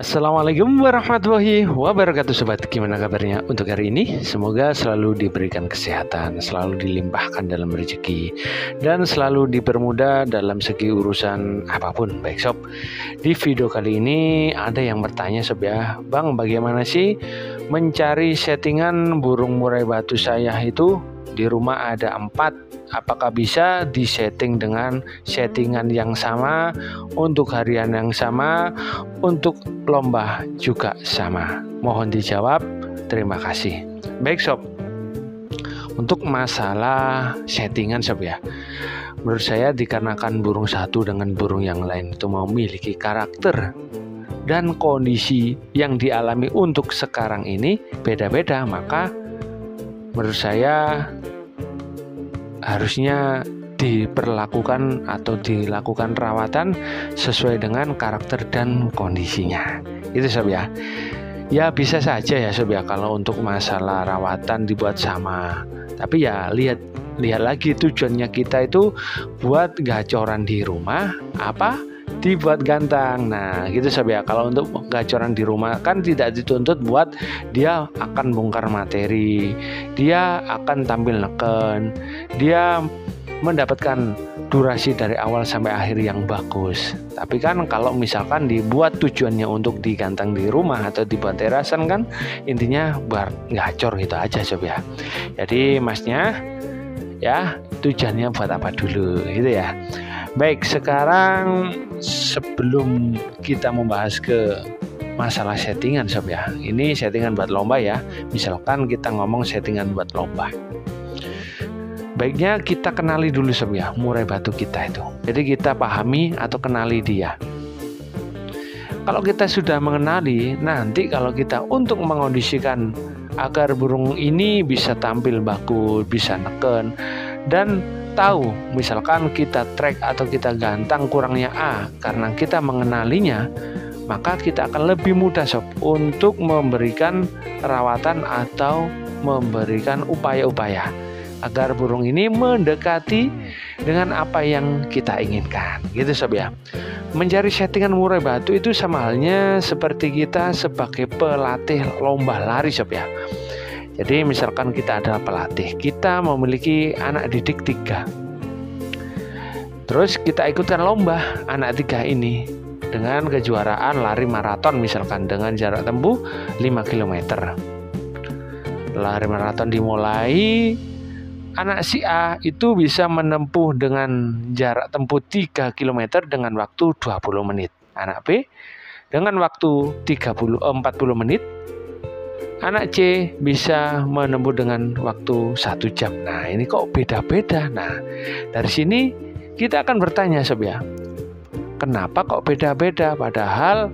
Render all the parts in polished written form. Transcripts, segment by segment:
Assalamualaikum warahmatullahi wabarakatuh sobat, gimana kabarnya untuk hari ini? Semoga selalu diberikan kesehatan, selalu dilimpahkan dalam rezeki, dan selalu dipermudah dalam segi urusan apapun. Baik sob, di video kali ini ada yang bertanya sob ya, Bang, bagaimana sih mencari settingan burung murai batu saya itu? Di rumah ada 4, apakah bisa disetting dengan settingan yang sama, untuk harian yang sama, untuk lomba juga sama? Mohon dijawab, terima kasih. Baik sob, untuk masalah settingan sob ya, menurut saya dikarenakan burung satu dengan burung yang lain itu memiliki karakter dan kondisi yang dialami untuk sekarang ini beda-beda, maka menurut saya harusnya diperlakukan atau dilakukan rawatan sesuai dengan karakter dan kondisinya. Itu sob ya. Ya bisa saja ya sob ya kalau untuk masalah rawatan dibuat sama. Tapi ya lihat lagi tujuannya kita itu buat gacoran di rumah apa dibuat ganteng. Nah gitu sob ya. Kalau untuk gacoran di rumah kan tidak dituntut buat dia akan bongkar materi, dia akan tampil neken, dia mendapatkan durasi dari awal sampai akhir yang bagus. Tapi kan kalau misalkan dibuat tujuannya untuk diganteng di rumah atau dibuat terasan kan intinya buat gacor gitu aja sob ya. Jadi masnya ya tujuannya buat apa dulu gitu ya. Baik, sekarang sebelum kita membahas ke masalah settingan sob ya, ini settingan buat lomba ya. Misalkan kita ngomong settingan buat lomba, baiknya kita kenali dulu sob ya murai batu kita itu. Jadi kita pahami atau kenali dia. Kalau kita sudah mengenali, nanti kalau kita untuk mengondisikan agar burung ini bisa tampil bagus, bisa neken, dan tahu misalkan kita track atau kita gantang kurangnya A karena kita mengenalinya, maka kita akan lebih mudah sob untuk memberikan rawatan atau memberikan upaya-upaya agar burung ini mendekati dengan apa yang kita inginkan gitu sob ya. Mencari settingan murai batu itu sama halnya seperti kita sebagai pelatih lomba lari sob ya. Jadi misalkan kita adalah pelatih, kita memiliki anak didik 3, terus kita ikutkan lomba anak 3 ini dengan kejuaraan lari maraton misalkan dengan jarak tempuh 5 km. Lari maraton dimulai, anak si A itu bisa menempuh dengan jarak tempuh 3 km dengan waktu 20 menit. Anak B dengan waktu 40 menit. Anak C bisa menempuh dengan waktu 1 jam. Nah ini kok beda-beda. Nah dari sini kita akan bertanya sob ya, kenapa kok beda-beda? Padahal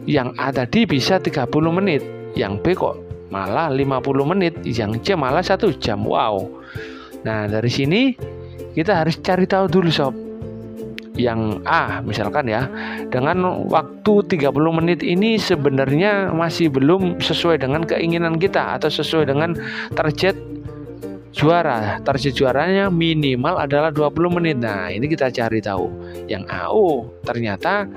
yang A tadi bisa 30 menit, yang B kok malah 50 menit, yang C malah 1 jam. Wow. Nah dari sini kita harus cari tahu dulu sob. Yang A misalkan ya, dengan waktu 30 menit ini sebenarnya masih belum sesuai dengan keinginan kita atau sesuai dengan target juara. Target juaranya minimal adalah 20 menit. Nah ini kita cari tahu. Yang A, oh ternyata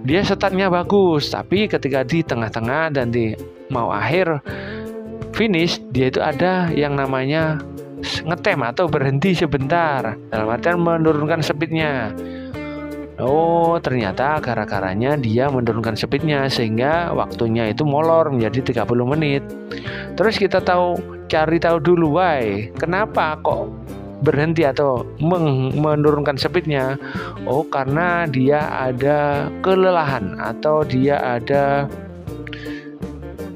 dia startnya bagus, tapi ketika di tengah-tengah dan di mau akhir finish, dia itu ada yang namanya ngetem atau berhenti sebentar, dalam artian menurunkan speednya. Oh ternyata gara-garanya dia menurunkan speednya sehingga waktunya itu molor menjadi 30 menit. Terus kita cari tahu dulu why, kenapa kok berhenti atau menurunkan speednya. Oh karena dia ada kelelahan atau dia ada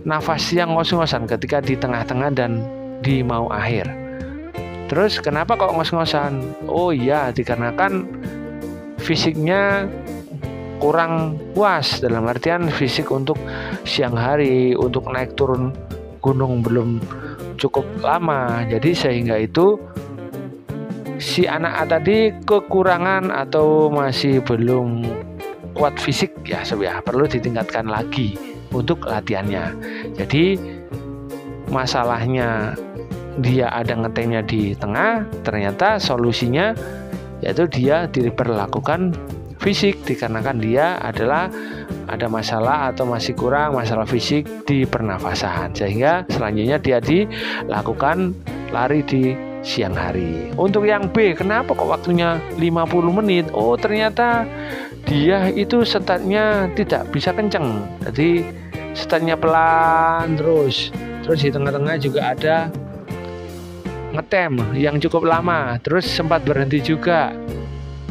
nafas yang ngos-ngosan ketika di tengah-tengah dan di mau akhir. Terus kenapa kok ngos-ngosan? Oh iya dikarenakan fisiknya kurang puas, dalam artian fisik untuk siang hari, untuk naik turun gunung belum cukup lama. Jadi sehingga itu si anak A tadi kekurangan atau masih belum kuat fisik ya sob ya, perlu ditingkatkan lagi untuk latihannya. Jadi masalahnya dia ada ngetemnya di tengah, ternyata solusinya yaitu dia diperlakukan fisik, dikarenakan dia adalah ada masalah atau masih kurang masalah fisik di pernafasan, sehingga selanjutnya dia dilakukan lari di siang hari. Untuk yang B, kenapa kok waktunya 50 menit? Oh, ternyata dia itu startnya tidak bisa kenceng, jadi startnya pelan terus di tengah-tengah juga ada ngetem yang cukup lama, terus sempat berhenti juga.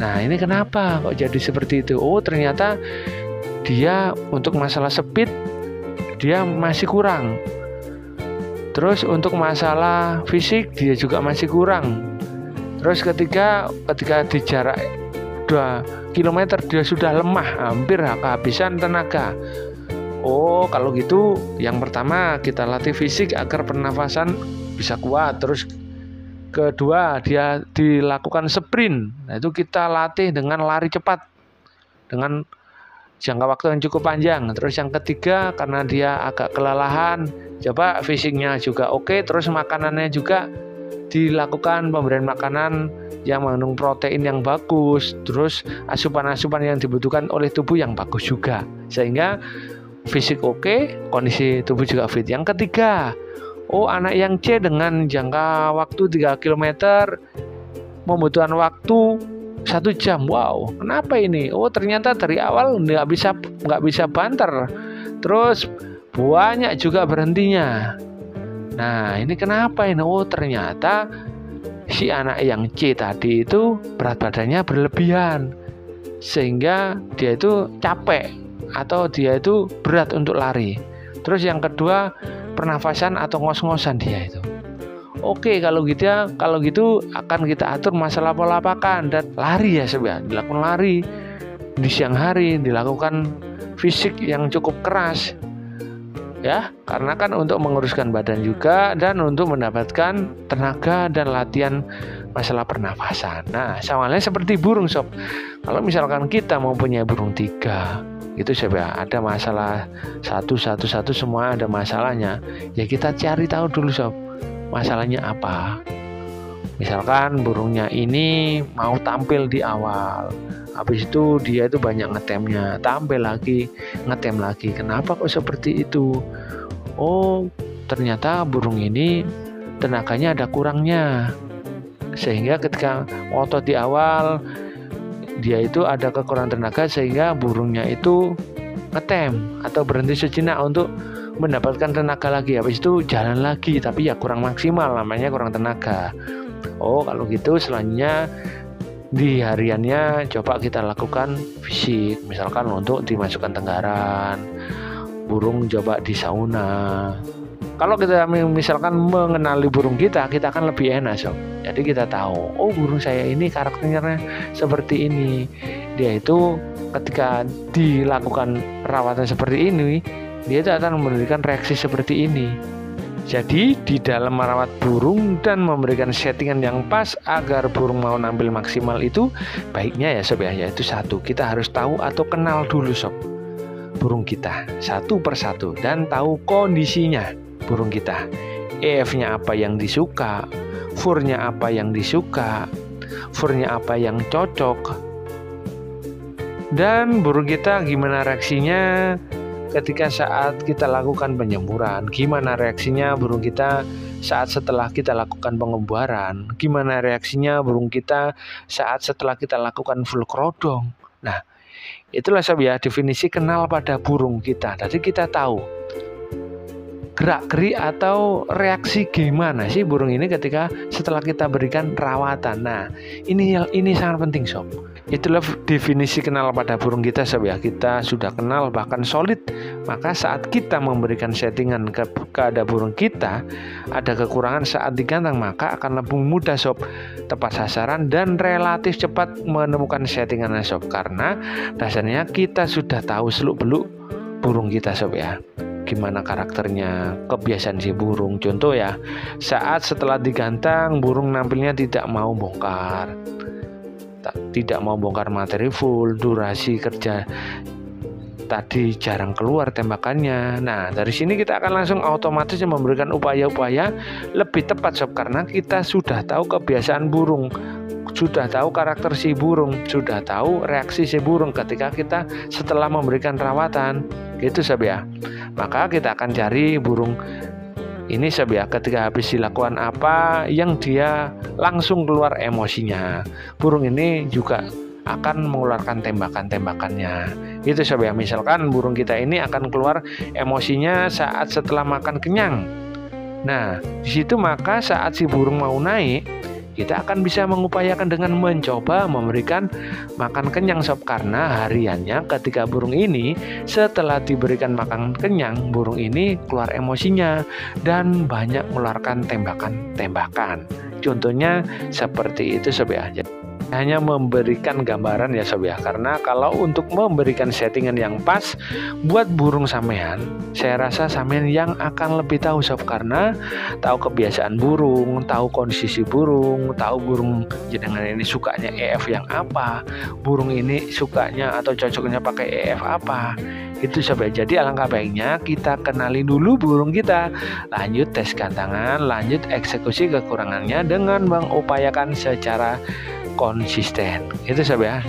Nah, ini kenapa kok jadi seperti itu? Oh, ternyata dia untuk masalah speed dia masih kurang. Terus untuk masalah fisik dia juga masih kurang. Terus ketika di jarak 2 km dia sudah lemah, hampir kehabisan tenaga. Oh, kalau gitu yang pertama kita latih fisik agar pernafasan bisa kuat. Terus kedua, dia dilakukan sprint. Nah, itu kita latih dengan lari cepat dengan jangka waktu yang cukup panjang. Terus yang ketiga, karena dia agak kelelahan, coba fisiknya juga oke, terus makanannya juga dilakukan pemberian makanan yang mengandung protein yang bagus, terus asupan-asupan yang dibutuhkan oleh tubuh yang bagus juga, sehingga fisik oke, kondisi tubuh juga fit. Yang ketiga, anak yang C dengan jangka waktu 3 km membutuhkan waktu 1 jam. Wow, kenapa ini? Oh, ternyata dari awal nggak bisa banter, terus banyak juga berhentinya. Nah, ini kenapa ini? Oh, ternyata si anak yang C tadi itu berat badannya berlebihan, sehingga dia itu capek atau dia itu berat untuk lari. Terus yang kedua, pernafasan atau ngos-ngosan dia itu. Oke, kalau gitu akan kita atur masalah pola makan dan lari ya sebenarnya. Dilakukan lari di siang hari, dilakukan fisik yang cukup keras. Ya, karena kan untuk menguruskan badan juga dan untuk mendapatkan tenaga dan latihan masalah pernafasan. Nah, sama halnya seperti burung sob. Kalau misalkan kita mempunyai burung 3, itu sebenarnya ada masalah satu semua ada masalahnya. Ya kita cari tahu dulu sob, masalahnya apa. Misalkan burungnya ini mau tampil di awal, habis itu dia itu banyak ngetemnya, tampil lagi, ngetem lagi. Kenapa kok seperti itu? Oh, ternyata burung ini tenaganya ada kurangnya, sehingga ketika otot di awal dia itu ada kekurangan tenaga, sehingga burungnya itu ngetem atau berhenti sejenak untuk mendapatkan tenaga lagi. Habis itu jalan lagi, tapi ya kurang maksimal, namanya kurang tenaga. Oh, kalau gitu selanjutnya di hariannya coba kita lakukan fisik, misalkan untuk dimasukkan tenggaran, burung coba di sauna. Kalau kita misalkan mengenali burung kita akan lebih enak sob. Jadi kita tahu, oh burung saya ini karakternya seperti ini. Dia itu ketika dilakukan perawatan seperti ini, dia itu akan memberikan reaksi seperti ini. Jadi di dalam merawat burung dan memberikan settingan yang pas agar burung mau nampil maksimal itu, baiknya ya sob ya, yaitu satu, kita harus tahu atau kenal dulu sob burung kita satu persatu dan tahu kondisinya burung kita. EF-nya apa yang disuka, furnya apa yang disuka, furnya apa yang cocok, dan burung kita gimana reaksinya ketika saat kita lakukan penyemburan, gimana reaksinya burung kita saat setelah kita lakukan pengembuaran, gimana reaksinya burung kita saat setelah kita lakukan full kerodong. Nah, itulah sob ya definisi kenal pada burung kita. Jadi kita tahu gerak-gerik atau reaksi gimana sih burung ini ketika setelah kita berikan perawatan. Nah, ini sangat penting sob. Itulah definisi kenal pada burung kita sob ya. Kita sudah kenal bahkan solid, maka saat kita memberikan settingan kepada burung kita ada kekurangan saat digantang, maka akan lebih mudah sob, tepat sasaran dan relatif cepat menemukan settingannya sob, karena dasarnya kita sudah tahu seluk-beluk burung kita sob ya. Gimana karakternya, kebiasaan si burung. Contoh ya, saat setelah digantang burung nampilnya tidak mau bongkar materi full, durasi kerja tadi jarang keluar tembakannya. Nah, dari sini kita akan langsung otomatis memberikan upaya-upaya lebih tepat sob, karena kita sudah tahu kebiasaan burung sudah tahu karakter si burung, sudah tahu reaksi si burung ketika kita setelah memberikan rawatan. Gitu sob ya. Maka kita akan cari burung ini sob ya, ketika habis dilakukan apa yang dia langsung keluar emosinya. Burung ini juga akan mengeluarkan tembakan-tembakannya. Itu sob ya. Misalkan burung kita ini akan keluar emosinya saat setelah makan kenyang. Nah, di situ maka saat si burung mau naik, kita akan bisa mengupayakan dengan mencoba memberikan makan kenyang sob, karena hariannya ketika burung ini setelah diberikan makan kenyang, burung ini keluar emosinya dan banyak mengeluarkan tembakan-tembakan. Contohnya seperti itu sob ya. Hanya memberikan gambaran ya sob ya, karena kalau untuk memberikan settingan yang pas buat burung sampean, saya rasa sampean yang akan lebih tahu sob, karena tahu kebiasaan burung, tahu kondisi burung, tahu burung jenengan ini sukanya EF yang apa, burung ini sukanya atau cocoknya pakai EF apa. Itu sob ya. Jadi alangkah baiknya kita kenali dulu burung kita, lanjut tes gantangan, lanjut eksekusi kekurangannya dengan mengupayakan secara konsisten. Itu sob ya.